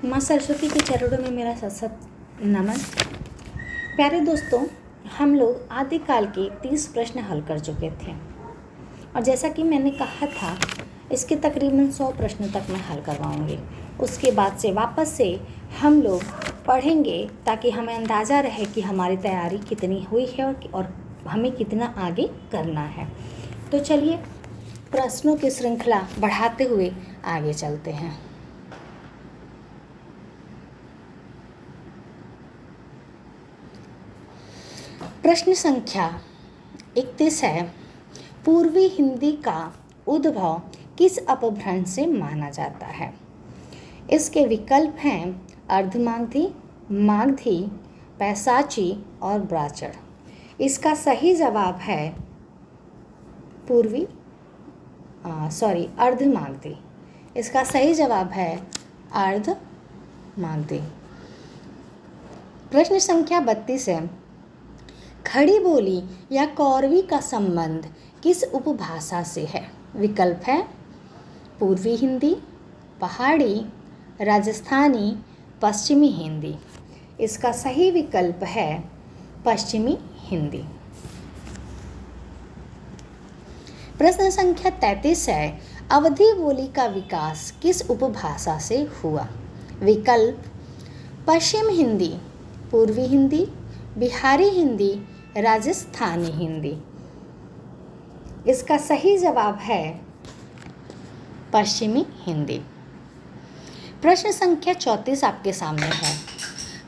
माँ सरस्वती के चरणों में मेरा सत नमन। प्यारे दोस्तों, हम लोग आदिकाल के 30 प्रश्न हल कर चुके थे और जैसा कि मैंने कहा था इसके तकरीबन 100 प्रश्न तक मैं हल करवाऊंगी। उसके बाद से वापस से हम लोग पढ़ेंगे ताकि हमें अंदाज़ा रहे कि हमारी तैयारी कितनी हुई है और हमें कितना आगे करना है। तो चलिए प्रश्नों की श्रृंखला बढ़ाते हुए आगे चलते हैं। प्रश्न संख्या 31 है, पूर्वी हिंदी का उद्भव किस अपभ्रंश से माना जाता है? इसके विकल्प हैं अर्धमागधी, मागधी, पैशाची और ब्राचड़। इसका सही जवाब है अर्धमागधी। इसका सही जवाब है अर्धमागधी। प्रश्न संख्या 32 है, खड़ी बोली या कौरवी का संबंध किस उपभाषा से है? विकल्प है पूर्वी हिंदी, पहाड़ी, राजस्थानी, पश्चिमी हिंदी। इसका सही विकल्प है पश्चिमी हिंदी। प्रश्न संख्या 33 है, अवधी बोली का विकास किस उपभाषा से हुआ? विकल्प पश्चिम हिंदी, पूर्वी हिंदी, बिहारी हिंदी, राजस्थानी हिंदी। इसका सही जवाब है पश्चिमी हिंदी। प्रश्न संख्या 34 आपके सामने है,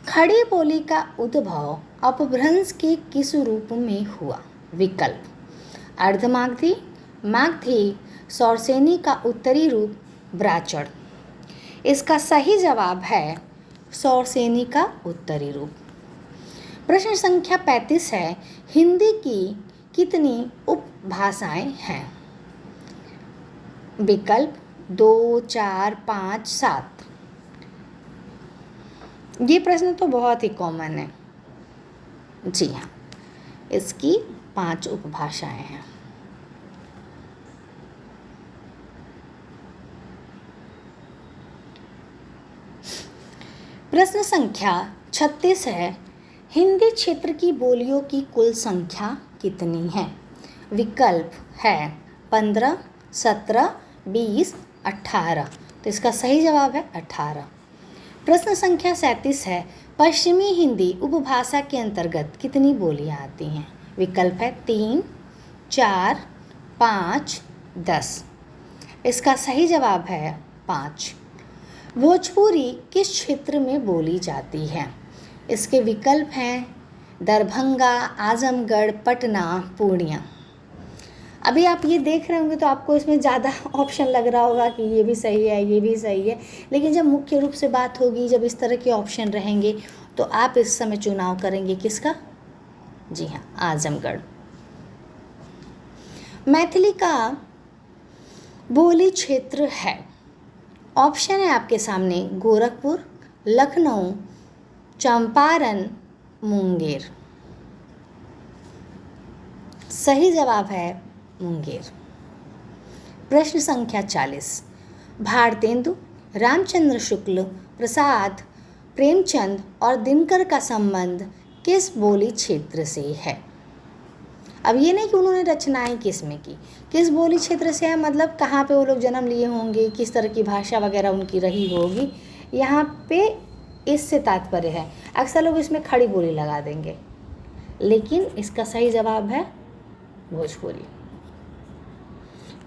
खड़ी बोली का उद्भव अपभ्रंश के किस रूप में हुआ? विकल्प अर्धमागधी, मागधी, सौरसेनी का उत्तरी रूप ब्राचड़। इसका सही जवाब है सौरसेनी का उत्तरी रूप। प्रश्न संख्या 35 है, हिंदी की कितनी उपभाषाएं हैं? विकल्प 2, 4, 5, 7। ये प्रश्न तो बहुत ही कॉमन है। जी हाँ, इसकी 5 उपभाषाएं हैं। प्रश्न संख्या 36 है, हिंदी क्षेत्र की बोलियों की कुल संख्या कितनी है? विकल्प है 15, 17, 20, 18। तो इसका सही जवाब है 18। प्रश्न संख्या 37 है, पश्चिमी हिंदी उपभाषा के अंतर्गत कितनी बोलियां आती हैं? विकल्प है 3, 4, 5, 10। इसका सही जवाब है 5। भोजपुरी किस क्षेत्र में बोली जाती है? इसके विकल्प हैं दरभंगा, आजमगढ़, पटना, पूर्णिया। अभी आप ये देख रहे होंगे तो आपको इसमें ज़्यादा ऑप्शन लग रहा होगा कि ये भी सही है, ये भी सही है, लेकिन जब मुख्य रूप से बात होगी, जब इस तरह के ऑप्शन रहेंगे तो आप इस समय चुनाव करेंगे किसका? जी हाँ, आजमगढ़। मैथिली का बोली क्षेत्र है, ऑप्शन है आपके सामने गोरखपुर, लखनऊ, चंपारण, मुंगेर। सही जवाब है मुंगेर। प्रश्न संख्या 40, भारतेंदु, रामचंद्र शुक्ल, प्रसाद, प्रेमचंद और दिनकर का संबंध किस बोली क्षेत्र से है? अब ये नहीं कि उन्होंने रचनाएं किस में की, किस बोली क्षेत्र से है, मतलब कहाँ पे वो लोग जन्म लिए होंगे, किस तरह की भाषा वगैरह उनकी रही होगी, यहाँ पे इससे तात्पर्य है। अक्सर लोग इसमें खड़ी बोली लगा देंगे, लेकिन इसका सही जवाब है भोजपुरी।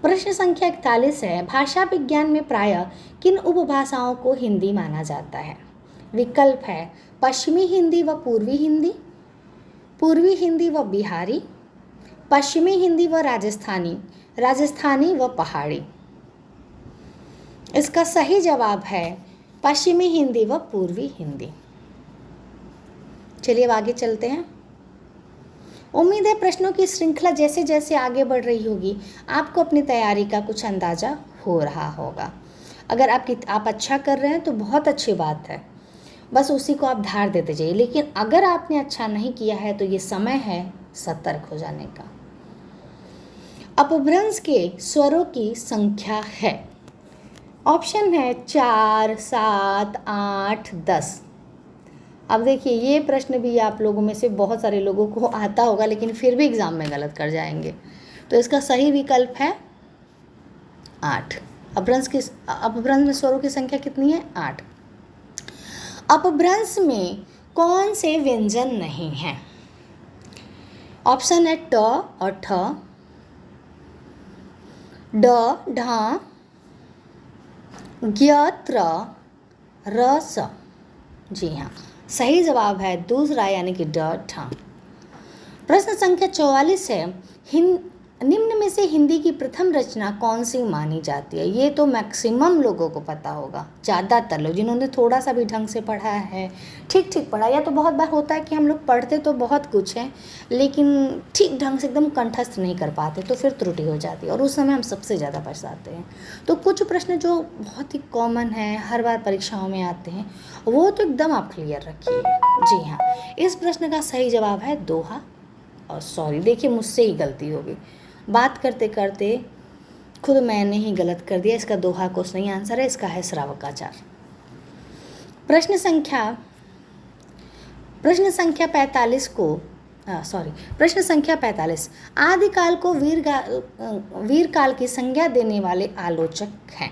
प्रश्न संख्या 41 है, भाषा विज्ञान में प्रायः किन उपभाषाओं को हिंदी माना जाता है? विकल्प है पश्चिमी हिंदी व पूर्वी हिंदी, पूर्वी हिंदी व बिहारी, पश्चिमी हिंदी व राजस्थानी, राजस्थानी व पहाड़ी। इसका सही जवाब है पश्चिमी हिंदी व पूर्वी हिंदी। चलिए अब आगे चलते हैं। उम्मीद है प्रश्नों की श्रृंखला जैसे जैसे आगे बढ़ रही होगी आपको अपनी तैयारी का कुछ अंदाज़ा हो रहा होगा। अगर आप अच्छा कर रहे हैं तो बहुत अच्छी बात है, बस उसी को आप धार देते जाइए। लेकिन अगर आपने अच्छा नहीं किया है तो ये समय है सतर्क हो जाने का। अपभ्रंश के स्वरों की संख्या है ऑप्शन है 4, 7, 8, 10। अब देखिए ये प्रश्न भी आप लोगों में से बहुत सारे लोगों को आता होगा, लेकिन फिर भी एग्ज़ाम में गलत कर जाएंगे। तो इसका सही विकल्प है 8। अपभ्रंश में स्वरों की संख्या कितनी है? 8। अपभ्रंश में कौन से व्यंजन नहीं हैं? ऑप्शन है ट और ठ, ड, ढ, ज्ञ, त्र, र, स। जी हाँ, सही जवाब है दूसरा यानी कि ड, ठ। प्रश्न संख्या 44 है, निम्न में से हिंदी की प्रथम रचना कौन सी मानी जाती है? ये तो मैक्सिमम लोगों को पता होगा, ज़्यादातर लोग जिन्होंने थोड़ा सा भी ढंग से पढ़ा है, ठीक ठीक पढ़ा। या तो बहुत बार होता है कि हम लोग पढ़ते तो बहुत कुछ है, लेकिन ठीक ढंग से एकदम कंठस्थ नहीं कर पाते, तो फिर त्रुटि हो जाती है और उस समय हम सबसे ज़्यादा पछताते हैं। तो कुछ प्रश्न जो बहुत ही कॉमन है, हर बार परीक्षाओं में आते हैं, वो तो एकदम आप क्लियर रखिए। जी हाँ, इस प्रश्न का सही जवाब है दोहा। और सॉरी, देखिए मुझसे ही गलती हो गई, बात करते करते खुद मैंने ही गलत कर दिया। इसका दोहा को सही आंसर है, इसका है श्रावकाचार। प्रश्न संख्या 45 आदिकाल को वीरकाल की संज्ञा देने वाले आलोचक हैं।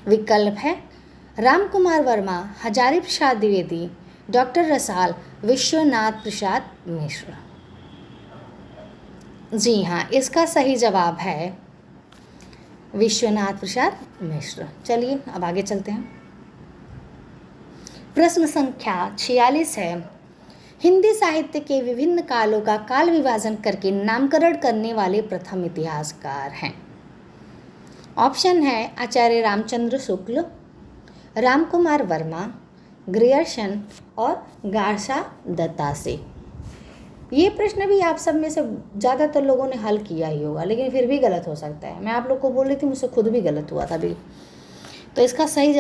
विकल्प है रामकुमार वर्मा, हजारी प्रसाद द्विवेदी, डॉक्टर रसाल, विश्वनाथ प्रसाद मिश्र। जी हाँ, इसका सही जवाब है विश्वनाथ प्रसाद मिश्र। चलिए अब आगे चलते हैं। प्रश्न संख्या 46 है, हिंदी साहित्य के विभिन्न कालों का काल विभाजन करके नामकरण करने वाले प्रथम इतिहासकार हैं। ऑप्शन है आचार्य रामचंद्र शुक्ल, रामकुमार वर्मा, ग्रियर्सन और गार्सा दत्तासे। ये प्रश्न भी आप सब में से ज़्यादातर लोगों ने हल किया ही होगा, लेकिन फिर भी गलत हो सकता है। मैं आप लोग को बोल रही थी, मुझसे खुद भी गलत हुआ था अभी। तो इसका सही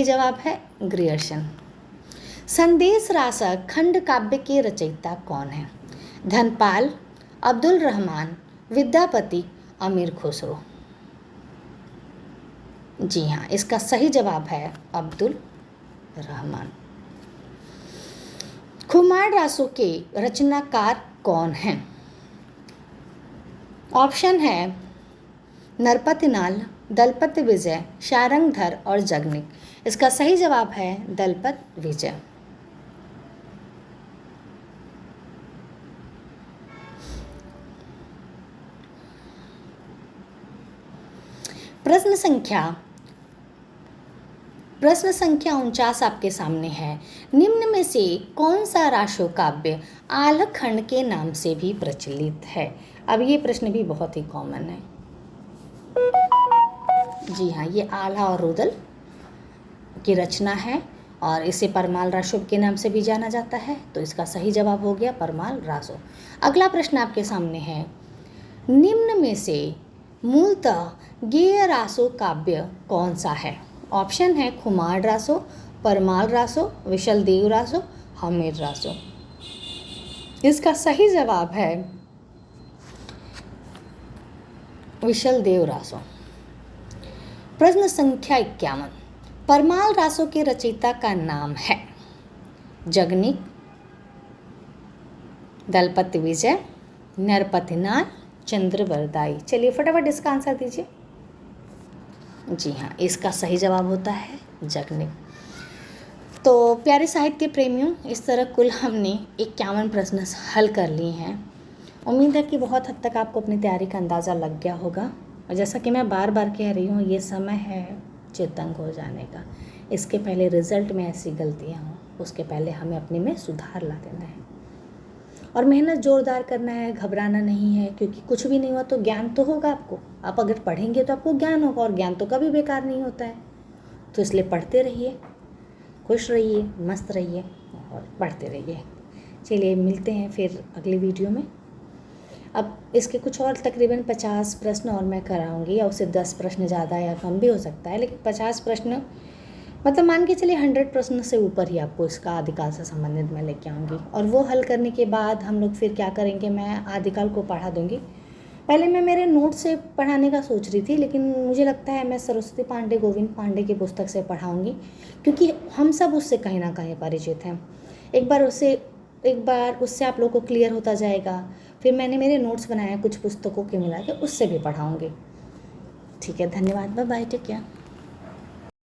जवाब है ग्रियर्सन। संदेश रासक खंड काव्य के रचयिता कौन है? धनपाल, अब्दुल रहमान, विद्यापति, अमीर खुसरो। जी हाँ, इसका सही जवाब है अब्दुल रहमान। खुमार रासों के रचनाकार कौन हैं? ऑप्शन है नरपतिनाल, दलपत विजय, शारंगधर और जगनिक। इसका सही जवाब है दलपत विजय। प्रश्न संख्या 49 आपके सामने है, निम्न में से कौन सा रासो काव्य आल्ह खंड के नाम से भी प्रचलित है? अब ये प्रश्न भी बहुत ही कॉमन है। जी हाँ, ये आल्हा और रुदल की रचना है और इसे परमाल रासो के नाम से भी जाना जाता है। तो इसका सही जवाब हो गया परमाल रासो। अगला प्रश्न आपके सामने है, निम्न में से मूलतः गेय रासो काव्य कौन सा है? ऑप्शन है खुमार रासो, परमाल रासो, विशल देव रासो, हमीर रासो। इसका सही जवाब है विशल देव रासो। प्रश्न संख्या 51, परमाल रासो के रचयिता का नाम है जगनिक, दलपत विजय, नरपतिनाल, चंद्रवरदाई। चलिए फटाफट इसका आंसर दीजिए। जी हाँ, इसका सही जवाब होता है जगनिक। तो प्यारे साहित्य प्रेमियों, इस तरह कुल हमने 51 प्रश्न हल कर लिए हैं। उम्मीद है कि बहुत हद तक आपको अपनी तैयारी का अंदाज़ा लग गया होगा। और जैसा कि मैं बार बार कह रही हूँ, ये समय है चेतंग हो जाने का। इसके पहले रिज़ल्ट में ऐसी गलतियाँ हों, उसके पहले हमें अपने में सुधार ला देना है और मेहनत जोरदार करना है, घबराना नहीं है। क्योंकि कुछ भी नहीं हुआ तो ज्ञान तो होगा आपको। आप अगर पढ़ेंगे तो आपको ज्ञान होगा, और ज्ञान तो कभी बेकार नहीं होता है। तो इसलिए पढ़ते रहिए, खुश रहिए, मस्त रहिए और पढ़ते रहिए। चलिए मिलते हैं फिर अगली वीडियो में। अब इसके कुछ और तकरीबन 50 प्रश्न और मैं कराऊंगी, या उससे 10 प्रश्न ज़्यादा या कम भी हो सकता है, लेकिन 50 प्रश्न मतलब मान के चलिए 100 प्रश्न से ऊपर ही आपको इसका आदिकाल से संबंधित मैं लेके आऊँगी। और वो हल करने के बाद हम लोग फिर क्या करेंगे, मैं आदिकाल को पढ़ा दूँगी, पहले मैं मेरे नोट से पढ़ाने का सोच रही थी, लेकिन मुझे लगता है मैं सरस्वती पांडे, गोविंद पांडे की पुस्तक से पढ़ाऊँगी, क्योंकि हम सब उससे कहीं ना कहीं परिचित हैं। एक बार उससे आप लोगों को क्लियर होता जाएगा। फिर मैंने मेरे नोट्स बनाए कुछ पुस्तकों के मिला के, उससे भी पढ़ाऊँगी। ठीक है, धन्यवाद, बाय बाय, टेक केयर।